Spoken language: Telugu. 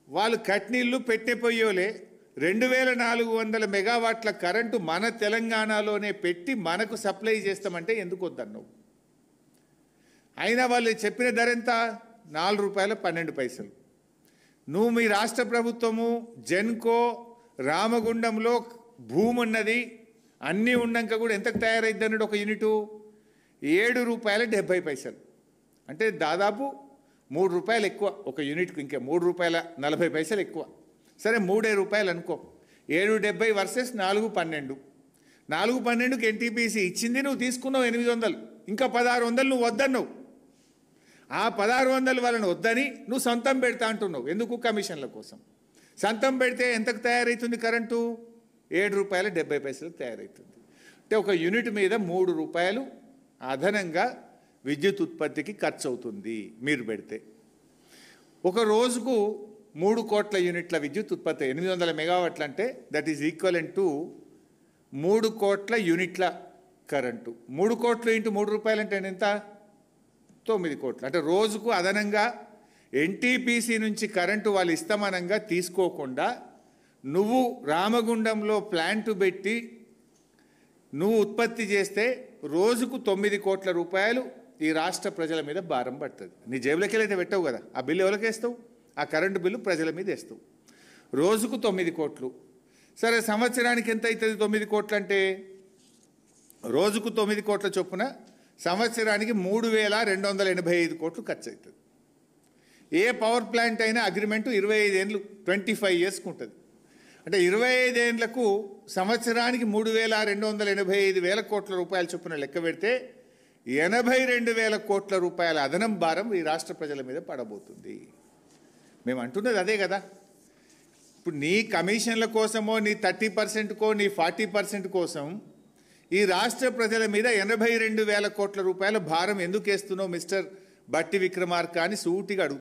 వాళ్ళు కట్నీళ్ళు పెట్టే పొయ్యోలే 2400 మెగావాట్ల కరెంటు మన తెలంగాణలోనే పెట్టి మనకు సప్లై చేస్తామంటే ఎందుకు వద్దన్నావు? అయినా వాళ్ళు చెప్పిన ధర ఎంత? ₹4.12. నువ్వు మీ రాష్ట్ర ప్రభుత్వము జెన్కో రామగుండంలో భూమి ఉన్నది అన్నీ ఉన్నాక కూడా ఎంతకు తయారైద్ది అన్నాడు ఒక యూనిటు? ₹7.70. అంటే దాదాపు ₹3 ఎక్కువ ఒక యూనిట్కు, ఇంకా ₹3.40 ఎక్కువ. సరే ₹3 అనుకో, 7.70 వర్సెస్ 4.12. 4.12కి ఎన్టీపీసీ ఇచ్చింది, నువ్వు తీసుకున్నావు 800, ఇంకా 1600 నువ్వు వద్దన్నావు. ఆ 1600 వాళ్ళని వద్దని నువ్వు సొంతం పెడతా అంటున్నావు. ఎందుకు? కమిషన్ల కోసం. సొంతం పెడితే ఎంతకు తయారవుతుంది కరెంటు? ₹7.70 తయారవుతుంది. అంటే ఒక యూనిట్ మీద ₹3 అదనంగా విద్యుత్ ఉత్పత్తికి ఖర్చు అవుతుంది మీరు పెడితే. ఒక రోజుకు 3 కోట్ల యూనిట్ల విద్యుత్ ఉత్పత్తి, 800 మెగావాట్లు అంటే దట్ ఈజ్ ఈక్వలెంట్ టు 3 కోట్ల యూనిట్ల కరెంటు. 3 కోట్లు ఇంటూ ₹3 అంటే ఎంత? 9 కోట్లు. అంటే రోజుకు అదనంగా ఎన్టీపీసీ నుంచి కరెంటు వాళ్ళు ఇస్తామనంగా తీసుకోకుండా నువ్వు రామగుండంలో ప్లాంట్ పెట్టి నువ్వు ఉత్పత్తి చేస్తే రోజుకు ₹9 కోట్ల ఈ రాష్ట్ర ప్రజల మీద భారం పడుతుంది. నీ జేబులకి వెళ్ళైతే పెట్టవు కదా, ఆ బిల్లు ఎవరికి వేస్తావు? ఆ కరెంటు బిల్లు ప్రజల మీద వేస్తావు. రోజుకు 9 కోట్లు. సరే, సంవత్సరానికి ఎంత అవుతుంది 9 కోట్లు అంటే? రోజుకు 9 కోట్ల చొప్పున సంవత్సరానికి 3,285 కోట్లు ఖర్చు అవుతుంది. ఏ పవర్ ప్లాంట్ అయినా అగ్రిమెంటు 25 ఏళ్ళు 25 ఇయర్స్కి ఉంటుంది. అంటే 25 ఏళ్లకు సంవత్సరానికి 3,285 కోట్ల చొప్పున లెక్క పెడితే 82,000 కోట్ల రూపాయల అదనం భారం ఈ రాష్ట్ర ప్రజల మీద పడబోతుంది. మేము అంటున్నది అదే కదా. ఇప్పుడు నీ కమిషన్ల కోసమో, నీ 30%కో, నీ 40% కోసం ఈ రాష్ట్ర ప్రజల మీద 82,000 కోట్ల రూపాయల భారం ఎందుకు వేస్తున్నావు మిస్టర్ బట్టి విక్రమార్క అని సూటిగా అడుగుతున్నాను.